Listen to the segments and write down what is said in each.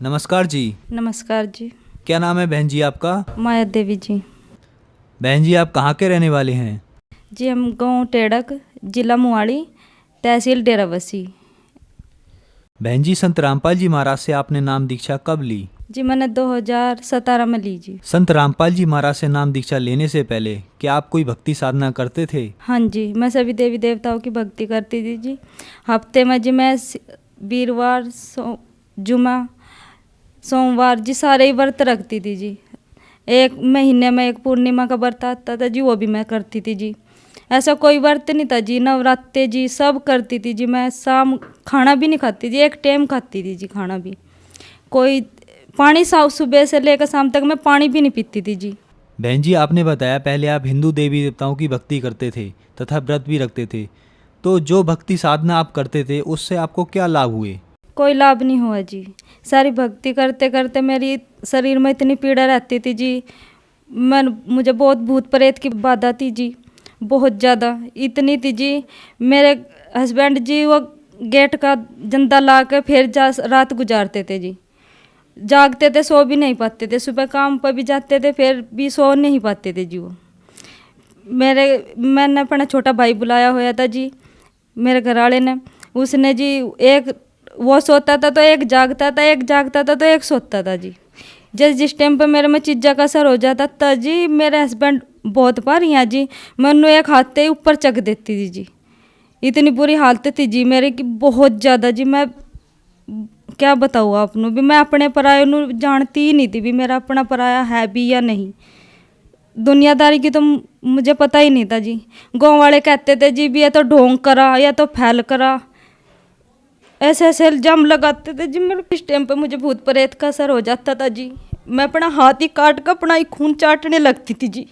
नमस्कार जी। नमस्कार जी। क्या नाम है बहन जी आपका? माया देवी जी। बहन जी आप कहाँ के रहने वाले हैं? जी हम गांव टेड़क, जिला मुआड़ी, तहसील डेराबस्सी। बहन जी संत रामपाल जी महाराज से आपने नाम दीक्षा कब ली? जी मैंने 2017 में ली जी। संत रामपाल जी महाराज से नाम दीक्षा लेने से पहले क्या आप कोई भक्ति साधना करते थे? हाँ जी, मैं सभी देवी देवताओं की भक्ति करती थी जी। हफ्ते में जी मैं वीरवार, जुमा, सोमवार जी सारे ही व्रत रखती थी जी। एक महीने में एक पूर्णिमा का व्रत आता था जी, वो भी मैं करती थी जी। ऐसा कोई व्रत नहीं था जी, नवरात्रे जी सब करती थी जी। मैं शाम खाना भी नहीं खाती थी, एक टाइम खाती थी जी खाना भी। कोई पानी सुबह से लेकर शाम तक मैं पानी भी नहीं पीती थी जी। बहन जी आपने बताया पहले आप हिंदू देवी देवताओं की भक्ति करते थे तथा व्रत भी रखते थे, तो जो भक्ति साधना आप करते थे उससे आपको क्या लाभ हुए? कोई लाभ नहीं हुआ जी। सारी भक्ति करते करते मेरी शरीर में इतनी पीड़ा रहती थी जी। मुझे बहुत भूत प्रेत की बाधा थी जी, बहुत ज़्यादा इतनी थी जी। मेरे हस्बैंड जी वो गेट का जंदा ला के फिर रात गुजारते थे जी। जागते थे, सो भी नहीं पाते थे। सुबह काम पर भी जाते थे, फिर भी सो नहीं पाते थे जी वो। मैंने अपना छोटा भाई बुलाया हुआ था जी, मेरे घर वाले ने। उसने जी एक वो सोता था तो एक जागता था, एक जागता था तो एक सोता था जी। जिस टाइम पर मेरे में चीज़ा का असर हो जाता था जी, मेरे हस्बैंड बहुत बार यहाँ जी मैं उन्हें एक हाथ से ऊपर चक देती थी जी। इतनी बुरी हालत थी जी मेरे की, बहुत ज़्यादा जी। मैं क्या बताऊँ आपनू भी, मैं अपने पराये नू जानती ही नहीं थी भी मेरा अपना पराया है भी या नहीं। दुनियादारी की तो मुझे पता ही नहीं था जी। गाँव वाले कहते थे जी भी या तो ढोंग करा या तो फैल करा, ऐसे ऐसे इल्जाम लगाते थे जी। मेरे इस टाइम पे मुझे भूत प्रेत का असर हो जाता था जी। मैं अपना हाथ ही काट कर अपना ही खून चाटने लगती थी जी।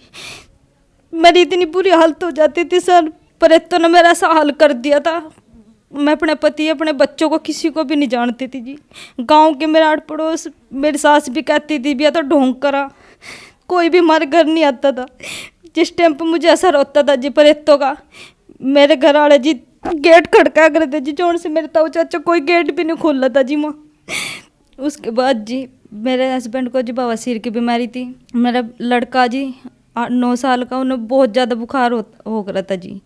मेरी इतनी बुरी हालत हो जाती थी सर, प्रेतों ने मेरा ऐसा हाल कर दिया था। मैं अपने पति अपने बच्चों को किसी को भी नहीं जानती थी जी। गांव के मेरे आड़ पड़ोस मेरी सास भी कहती थी भी या तो ढोंग करा, कोई भी हमारे घर नहीं आता था। जिस टाइम पर मुझे असर होता था जी प्रेतों का, मेरे घर वाले जी गेट खड़का करते जी, जोन से मेरे ताऊ चाचा कोई गेट भी नहीं खोल था जी माँ। उसके बाद जी मेरे हस्बैंड को जी बवासीर की बीमारी थी। मेरा लड़का जी 9 साल का, उन्हें बहुत ज़्यादा बुखार हो रहा था जी।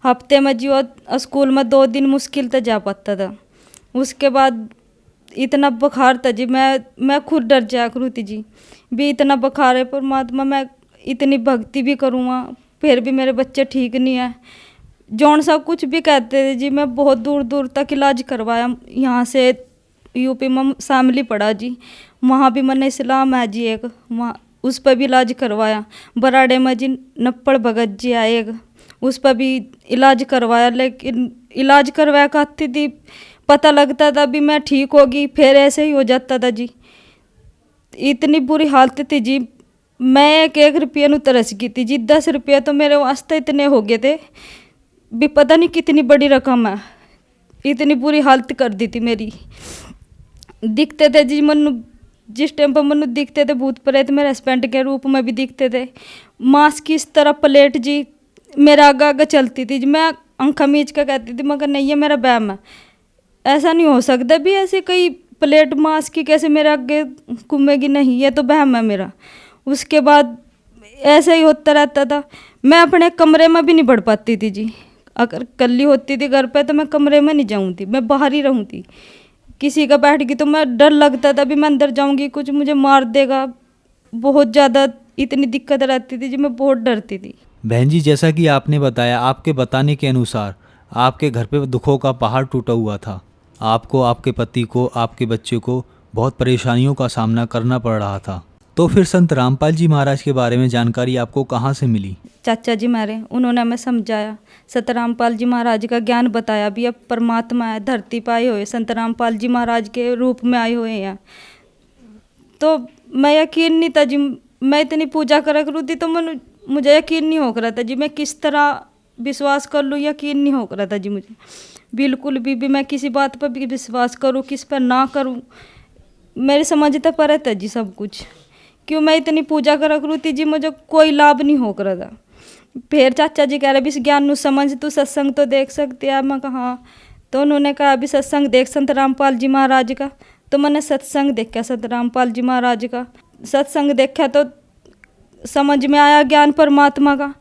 हफ्ते में जी वो स्कूल में 2 दिन मुश्किल से जा पाता था। उसके बाद इतना बुखार था जी, मैं खुद डर जाया करूँ थी जी भी इतना बुखार है परमात्मा, मैं इतनी भक्ति भी करूँगा फिर भी मेरे बच्चे ठीक नहीं है। जौन सा कुछ भी कहते थे जी, मैं बहुत दूर दूर तक इलाज करवाया। यहाँ से यूपी में शामली पड़ा जी, वहाँ भी मैंने इस्लाम है जी एक, वहाँ उस पर भी इलाज करवाया। बराड़े में जी नप्पड़ भगत जी आए एक, उस पर भी इलाज करवाया। लेकिन इलाज करवाया कहती थी, पता लगता था भी मैं ठीक होगी, फिर ऐसे ही हो जाता था जी। इतनी बुरी हालत थी जी। मैं एक रुपये नु तरस गई थी जी। 10 रुपये तो मेरे वास्ते इतने हो गए थे भी, पता नहीं कितनी बड़ी रकम है। इतनी बुरी हालत कर दी थी मेरी। दिखते थे जी मनु, जिस टाइम पर मनु दिखते थे भूत प्रेत मेरे हस्बैंड के रूप में भी दिखते थे। मांस की इस तरह प्लेट जी मेरा आगे आगे चलती थी जी। मैं आंखा मीच के कहती थी मगर नहीं, ये मेरा वहम है, ऐसा नहीं हो सकता भी ऐसे कई प्लेट मांस की कैसे मेरे आगे घूमेगी, नहीं ये तो वहम है मेरा। उसके बाद ऐसे ही होता रहता था। मैं अपने कमरे में भी नहीं बढ़ पाती थी जी। अगर कल्ली होती थी घर पे तो मैं कमरे में नहीं जाऊँ थी, मैं बाहर ही रहूँ थी। किसी का बैठ गई तो मैं डर लगता था भी मैं अंदर जाऊँगी कुछ मुझे मार देगा। बहुत ज़्यादा इतनी दिक्कत रहती थी जी, मैं बहुत डरती थी। बहन जी जैसा कि आपने बताया, आपके बताने के अनुसार आपके घर पे दुखों का पहाड़ टूटा हुआ था। आपको, आपके पति को, आपके बच्चे को बहुत परेशानियों का सामना करना पड़ रहा था। तो फिर संत रामपाल जी महाराज के बारे में जानकारी आपको कहाँ से मिली? चाचा जी मारे, उन्होंने हमें समझाया। संत रामपाल जी महाराज का ज्ञान बताया भी अब परमात्मा है, धरती पर आए हुए संत रामपाल जी महाराज के रूप में आए हुए हैं। तो मैं यकीन नहीं था जी, मैं इतनी पूजा करा करूँ थी तो मुझे यकीन नहीं हो रहा था जी, मैं किस तरह विश्वास कर लूँ, यकीन नहीं हो रहा था जी मुझे बिल्कुल भी मैं किसी बात पर भी विश्वास करूँ किस पर ना करूँ, मेरी समझ तो पर था जी सब कुछ। क्यों मैं इतनी पूजा करा करूँ थी जी, मुझे कोई लाभ नहीं हो रहा था। फिर चाचा जी कह रहे भी इस ज्ञान नु समझ, तू सत्संग तो देख सकती है। मैं कहा, तो उन्होंने कहा अभी सत्संग देख संत रामपाल जी महाराज का। तो मैंने सत्संग देखा संत रामपाल जी महाराज का। सत्संग देखा तो समझ में आया ज्ञान परमात्मा का,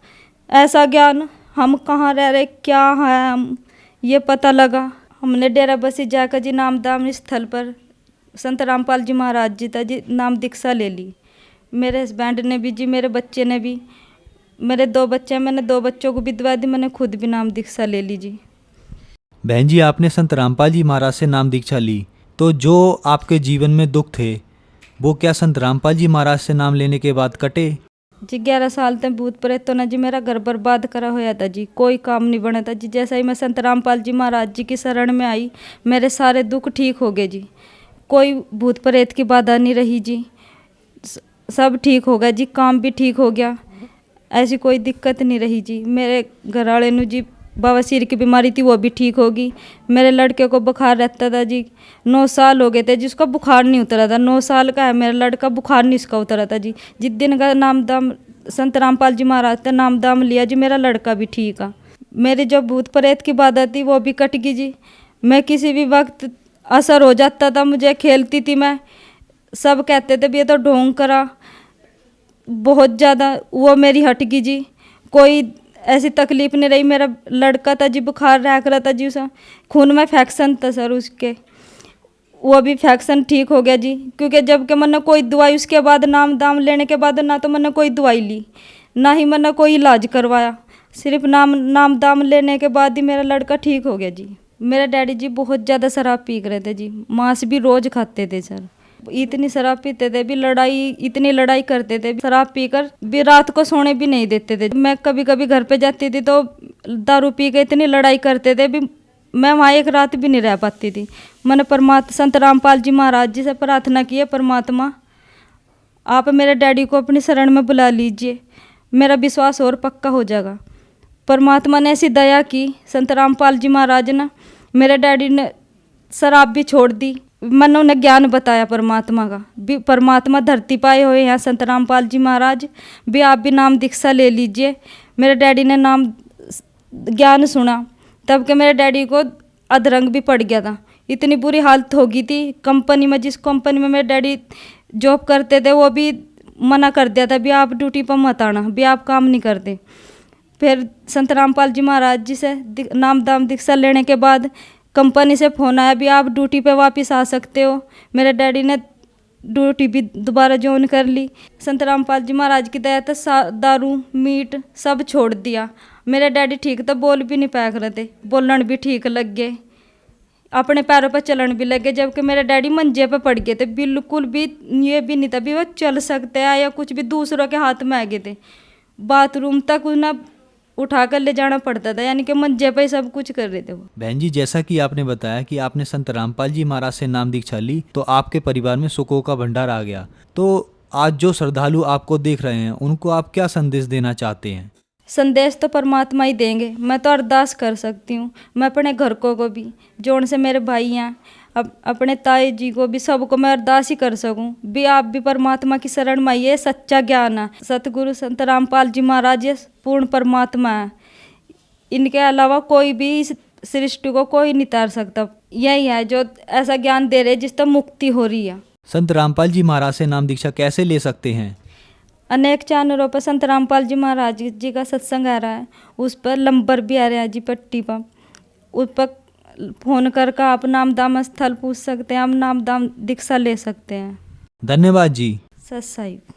ऐसा ज्ञान हम कहाँ रह रहे, क्या है हम, ये पता लगा। हमने डेरा बसी जाकर जी नामदान स्थल पर संत रामपाल जी महाराज जी था जी नाम दीक्षा ले ली। मेरे हस्बैंड ने भी जी, मेरे बच्चे ने भी, मेरे 2 बच्चे हैं, मैंने 2 बच्चों को भी दिवा दी, मैंने खुद भी नाम दीक्षा ले ली जी। बहन जी, आपने संत रामपाल जी महाराज से नाम दीक्षा ली, तो जो आपके जीवन में दुख थे वो क्या संत रामपाल जी महाराज से नाम लेने के बाद कटे? जी 11 साल तक भूत प्रेतों ने जी मेरा घर बर्बाद करा होया था जी, कोई काम नहीं बना था जी। जैसा ही मैं संत रामपाल जी महाराज जी की शरण में आई, मेरे सारे दुख ठीक हो गए जी, कोई भूत प्रेत की बाधा नहीं रही जी, सब ठीक हो गया जी, काम भी ठीक हो गया, ऐसी कोई दिक्कत नहीं रही जी। मेरे घर वाले ने जी बवासीर की बीमारी थी वो भी ठीक होगी। मेरे लड़के को बुखार रहता था जी, 9 साल हो गए थे जिसका बुखार नहीं उतरा था, 9 साल का है मेरा लड़का, बुखार नहीं इसका उतरा था जी। जिस दिन का नाम दाम संत रामपाल जी महाराज ने नाम दाम लिया जी, मेरा लड़का भी ठीक है। मेरी जो भूत प्रेत की बाधा थी वो भी कट गई जी। मैं किसी भी वक्त असर हो जाता था, मुझे खेलती थी मैं, सब कहते थे भी ये तो ढोंग करा, बहुत ज़्यादा वो मेरी हट गई जी, कोई ऐसी तकलीफ नहीं रही। मेरा लड़का था जी बुखार रह रहा था जी, उसे खून में इन्फेक्शन था सर उसके, वो भी इन्फेक्शन ठीक हो गया जी। क्योंकि जबकि मैंने कोई दवाई उसके बाद नाम दाम लेने के बाद ना तो मैंने कोई दवाई ली, ना ही मैंने कोई इलाज करवाया, सिर्फ नाम दाम लेने के बाद ही मेरा लड़का ठीक हो गया जी। मेरे डैडी जी बहुत ज़्यादा शराब पी रहे थे जी, मांस भी रोज़ खाते थे सर, इतनी शराब पीते थे भी, इतनी लड़ाई करते थे, शराब पीकर भी रात को सोने भी नहीं देते थे। मैं कभी कभी घर पे जाती थी तो दारू पी के इतनी लड़ाई करते थे भी, मैं वहाँ एक रात भी नहीं रह पाती थी। मैंने संत रामपाल जी महाराज जी से प्रार्थना की है, परमात्मा आप मेरे डैडी को अपनी शरण में बुला लीजिए, मेरा विश्वास और पक्का हो जाएगा। परमात्मा ने ऐसी दया की, संत रामपाल जी महाराज ने, मेरे डैडी ने शराब भी छोड़ दी, मैंने उन्हें ज्ञान बताया परमात्मा का भी, परमात्मा धरती पाए हुए हैं संत रामपाल जी महाराज भी, आप भी नाम दीक्षा ले लीजिए। मेरे डैडी ने नाम ज्ञान सुना, तब के मेरे डैडी को अधरंग भी पड़ गया था, इतनी बुरी हालत हो गई थी। कंपनी में, जिस कंपनी में मेरे डैडी जॉब करते थे वो भी मना कर दिया था भी आप ड्यूटी पर मत आना, भी आप काम नहीं करते। फिर संत रामपाल जी महाराज जी से नाम दाम दीक्षा लेने के बाद कंपनी से फ़ोन आया भी आप ड्यूटी पे वापस आ सकते हो। मेरे डैडी ने ड्यूटी भी दोबारा ज्वाइन कर ली। संत रामपाल जी महाराज की दया से दारू मीट सब छोड़ दिया। मेरे डैडी ठीक था, बोल भी नहीं पाया रहे थे, बोलन भी ठीक लग गए, अपने पैरों पर चलन भी लगे। जबकि मेरे डैडी मंजे पे पड़ गए थे, बिल्कुल भी ये भी नहीं था भी वो चल सकते हैं या कुछ भी, दूसरों के हाथ में आ गए थे, बाथरूम तक उन्हें उठा कर ले जाना पड़ता था, यानी कि मंजे पे सब कुछ कर रहे थे वो। बहन जी, जैसा कि आपने बताया कि आपने संत रामपाल जी महाराज से नाम दीक्षा ली तो आपके परिवार में सुखों का भंडार आ गया, तो आज जो श्रद्धालु आपको देख रहे हैं उनको आप क्या संदेश देना चाहते हैं? संदेश तो परमात्मा ही देंगे, मैं तो अरदास कर सकती हूँ। मैं अपने घर को भी, जो उनसे मेरे भाई हैं, अपने ताई जी को भी, सबको मैं अरदास ही कर सकूं भी आप भी परमात्मा की शरण में आइए। सच्चा ज्ञान है, सतगुरु संत रामपाल जी महाराज ये पूर्ण परमात्मा है, इनके अलावा कोई भी इस सृष्टि को कोई नहीं तार सकता। यही है जो ऐसा ज्ञान दे रहे जिससे मुक्ति हो रही है। संत रामपाल जी महाराज से नाम दीक्षा कैसे ले सकते हैं? अनेक चैनलों पर संत रामपाल जी महाराज जी का सत्संग आ रहा है, उस पर नंबर भी आ रहा है जी पट्टी पर, उस पर फ़ोन करके आप नाम दाम स्थल पूछ सकते हैं, आप नाम दाम दीक्षा ले सकते हैं। धन्यवाद जी। सत साहिब।